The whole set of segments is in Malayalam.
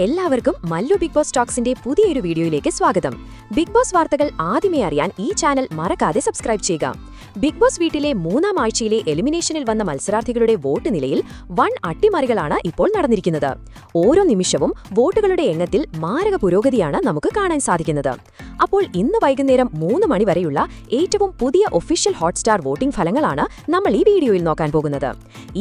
എല്ലാവർക്കും മല്ലു ബിഗ് ബോസ് ടോക്സിന്റെ പുതിയൊരു വീഡിയോയിലേക്ക് സ്വാഗതം. ബിഗ് ബോസ് വാർത്തകൾ ആദ്യമേ അറിയാൻ ഈ ചാനൽ മറക്കാതെ സബ്സ്ക്രൈബ് ചെയ്യുക. ബിഗ് ബോസ് വീട്ടിലെ മൂന്നാം ആഴ്ചയിലെ എലിമിനേഷനിൽ വന്ന മത്സരാർത്ഥികളുടെ വോട്ട് നിലയിൽ വൻ അട്ടിമറികളാണ് ഇപ്പോൾ നടന്നിരിക്കുന്നത്. ഓരോ നിമിഷവും വോട്ടുകളുടെ എണ്ണത്തിൽ മാരക പുരോഗതിയാണ് നമുക്ക് കാണാൻ സാധിക്കുന്നത്. അപ്പോൾ ഇന്ന് വൈകുന്നേരം 3 മണി വരെയുള്ള ഏറ്റവും പുതിയ ഒഫീഷ്യൽ ഹോട്ട്സ്റ്റാർ വോട്ടിംഗ് ഫലങ്ങളാണ് നമ്മൾ ഈ വീഡിയോയിൽ നോക്കാൻ പോകുന്നത്.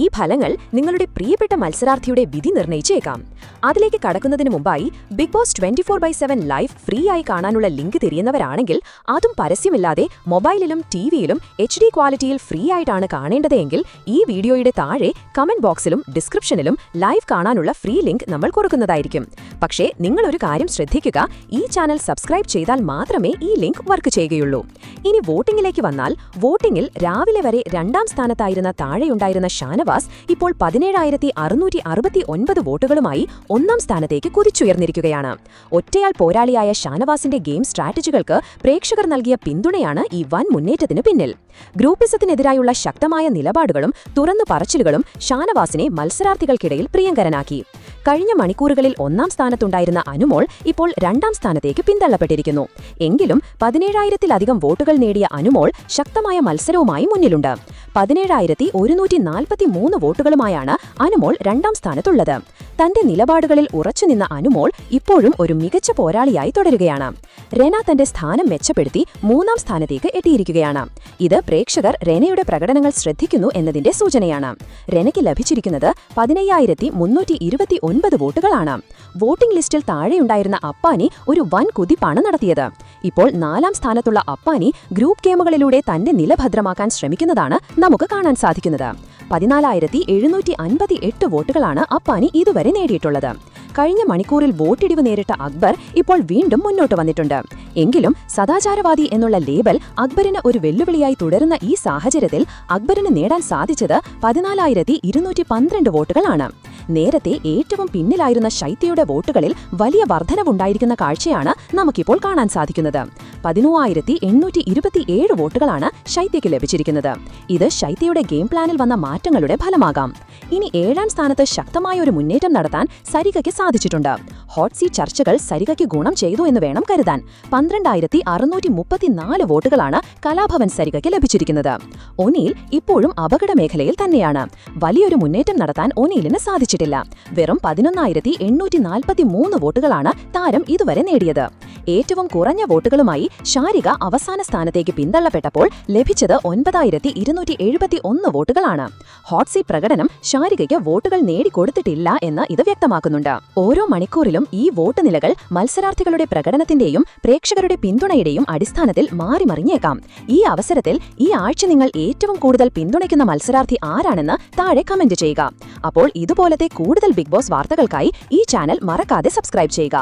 ഈ ഫലങ്ങൾ നിങ്ങളുടെ പ്രിയപ്പെട്ട മത്സരാർത്ഥിയുടെ വിധി നിർണ്ണയിച്ചേക്കാം. അതിലേക്ക് കടക്കുന്നതിന് മുമ്പായി ബിഗ് ബോസ് 24/7 ലൈവ് ഫ്രീ ആയി കാണാനുള്ള ലിങ്ക് തിരിയുന്നവരാണെങ്കിൽ അതും പരസ്യമില്ലാതെ മൊബൈലിലും ടിവിയിലും HD ക്വാളിറ്റിയിൽ ഫ്രീ ആയിട്ടാണ് കാണേണ്ടതെങ്കിൽ ഈ വീഡിയോയുടെ താഴെ കമന്റ് ബോക്സിലും ഡിസ്ക്രിപ്ഷനിലും ലൈവ് കാണാനുള്ള ഫ്രീ ലിങ്ക് നമ്മൾ കൊടുക്കുന്നതായിരിക്കും. പക്ഷേ നിങ്ങളൊരു കാര്യം ശ്രദ്ധിക്കുക, ഈ ചാനൽ സബ്സ്ക്രൈബ് ചെയ്താൽ മാത്രമേ ഈ ലിങ്ക് വർക്ക് ചെയ്യുകയുള്ളൂ. ഇനി വോട്ടിംഗിലേക്ക് വന്നാൽ, വോട്ടിംഗിൽ രാവിലെ വരെ 2ാം സ്ഥാനത്തായിരുന്ന താഴെയുണ്ടായിരുന്ന ഷാനവാസ് ഇപ്പോൾ 17,669 വോട്ടുകളുമായി 1ാം സ്ഥാനത്തേക്ക് കുതിച്ചുയർന്നിരിക്കുകയാണ്. ഒറ്റയാൾ പോരാളിയായ ഷാനവാസിന്റെ ഗെയിം സ്ട്രാറ്റജികൾക്ക് പ്രേക്ഷകർ നൽകിയ പിന്തുണയാണ് ഈ വൻ മുന്നേറ്റത്തിന് പിന്നിൽ. ഗ്രൂപ്പിസത്തിനെതിരായുള്ള ശക്തമായ നിലപാടുകളും തുറന്നു പറച്ചിലുകളും ഷാനവാസിനെ മത്സരാർത്ഥികൾക്കിടയിൽ പ്രിയങ്കരനാക്കി. കഴിഞ്ഞ മണിക്കൂറുകളിൽ 1ാം സ്ഥാനത്തുണ്ടായിരുന്ന അനുമോൾ ഇപ്പോൾ 2ാം സ്ഥാനത്തേക്ക് പിന്തള്ളപ്പെട്ടിരിക്കുന്നു. എങ്കിലും 17,000-ലധികം വോട്ടുകൾ നേടിയ അനുമോൾ ശക്തമായ മത്സരവുമായി മുന്നിലുണ്ട്. 17,143 വോട്ടുകളുമായാണ് അനുമോൾ 2ാം സ്ഥാനത്തുള്ളത്. തന്റെ നിലപാടുകളിൽ ഉറച്ചുനിന്ന അനുമോൾ ഇപ്പോഴും ഒരു മികച്ച പോരാളിയായി തുടരുകയാണ്. റെന തന്റെ സ്ഥാനം മെച്ചപ്പെടുത്തി 3ാം സ്ഥാനത്തേക്ക് എത്തിയിരിക്കുകയാണ്. ഇത് പ്രേക്ഷകർ റെനയുടെ പ്രകടനങ്ങൾ ശ്രദ്ധിക്കുന്നു എന്നതിന്റെ സൂചനയാണ്. റെനയ്ക്ക് ലഭിച്ചിരിക്കുന്നത് 15,329 വോട്ടുകളാണ്. വോട്ടിംഗ് ലിസ്റ്റിൽ താഴെയുണ്ടായിരുന്ന അപ്പാനി ഒരു വൻ കുതിപ്പാണ് നടത്തിയത്. ഇപ്പോൾ 4ാം സ്ഥാനത്തുള്ള അപ്പാനി ഗ്രൂപ്പ് ഗെയിമുകളിലൂടെ തന്റെ നില ഭദ്രമാക്കാൻ ശ്രമിക്കുന്നതാണ് നമുക്ക് കാണാൻ സാധിക്കുന്നത്. 14,758 വോട്ടുകളാണ് അപ്പാനി ഇതുവരെ നേടിയിട്ടുള്ളത്. കഴിഞ്ഞ മണിക്കൂറിൽ വോട്ടിടിവ് നേരിട്ട അക്ബർ ഇപ്പോൾ വീണ്ടും മുന്നോട്ട് വന്നിട്ടുണ്ട്. എങ്കിലും സദാചാരവാദി എന്നുള്ള ലേബൽ അക്ബറിന് ഒരു വെല്ലുവിളിയായി തുടരുന്ന ഈ സാഹചര്യത്തിൽ അക്ബറിന് നേടാൻ സാധിച്ചത് 14,212 വോട്ടുകളാണ്. നേരത്തെ ഏറ്റവും പിന്നിലായിരുന്ന ശൈത്യയുടെ വോട്ടുകളിൽ വലിയ വർധനവുണ്ടായിരിക്കുന്ന കാഴ്ചയാണ് നമുക്കിപ്പോൾ കാണാൻ സാധിക്കുന്നത്. 13,827 വോട്ടുകളാണ് ശൈത്യയ്ക്ക് ലഭിച്ചിരിക്കുന്നത്. ഇത് ശൈത്യയുടെ ഗെയിം പ്ലാനിൽ വന്ന മാറ്റങ്ങളുടെ ഫലമാകാം. ഇനി 7ാം സ്ഥാനത്ത് ശക്തമായ ഒരു മുന്നേറ്റം നടത്താൻ സരികയ്ക്ക് സാധിച്ചിട്ടുണ്ട്. ഹോട്ട് സീറ്റ് ചർച്ചകൾ സരികയ്ക്ക് ഗുണം ചെയ്തു എന്ന് വേണം കരുതാൻ. 12,634 വോട്ടുകളാണ് കലാഭവൻ സരികയ്ക്ക് ലഭിച്ചിരിക്കുന്നത്. ഒനീൽ ഇപ്പോഴും അപകട മേഖലയിൽ തന്നെയാണ്. വലിയൊരു മുന്നേറ്റം നടത്താൻ ഒനീലിന് സാധിച്ചിട്ടില്ല. വെറും 11,843 വോട്ടുകളാണ് താരം ഇതുവരെ നേടിയത്. ഏറ്റവും കുറഞ്ഞ വോട്ടുകളുമായി ഷാരിക അവസാന സ്ഥാനത്തേക്ക് പിന്തള്ളപ്പെട്ടപ്പോൾ ലഭിച്ചത് 9,271 വോട്ടുകളാണ്. ഹോട്ട് സീറ്റ് പ്രകടനം ഷാരികയ്ക്ക് വോട്ടുകൾ നേടിക്കൊടുത്തിട്ടില്ല എന്ന് ഇത് വ്യക്തമാക്കുന്നുണ്ട്. ഓരോ മണിക്കൂറിലും ഈ വോട്ട് നിലകൾ മത്സരാർത്ഥികളുടെ പ്രകടനത്തിന്റെയും പ്രേക്ഷകരുടെ പിന്തുണയുടെയും അടിസ്ഥാനത്തിൽ മാറിമറിഞ്ഞേക്കാം. ഈ അവസരത്തിൽ ഈ ആഴ്ച നിങ്ങൾ ഏറ്റവും കൂടുതൽ പിന്തുണയ്ക്കുന്ന മത്സരാർത്ഥി ആരാണെന്ന് താഴെ കമന്റ് ചെയ്യുക. അപ്പോൾ ഇതുപോലത്തെ കൂടുതൽ ബിഗ് ബോസ് വാർത്തകൾക്കായി ഈ ചാനൽ മറക്കാതെ സബ്സ്ക്രൈബ് ചെയ്യുക.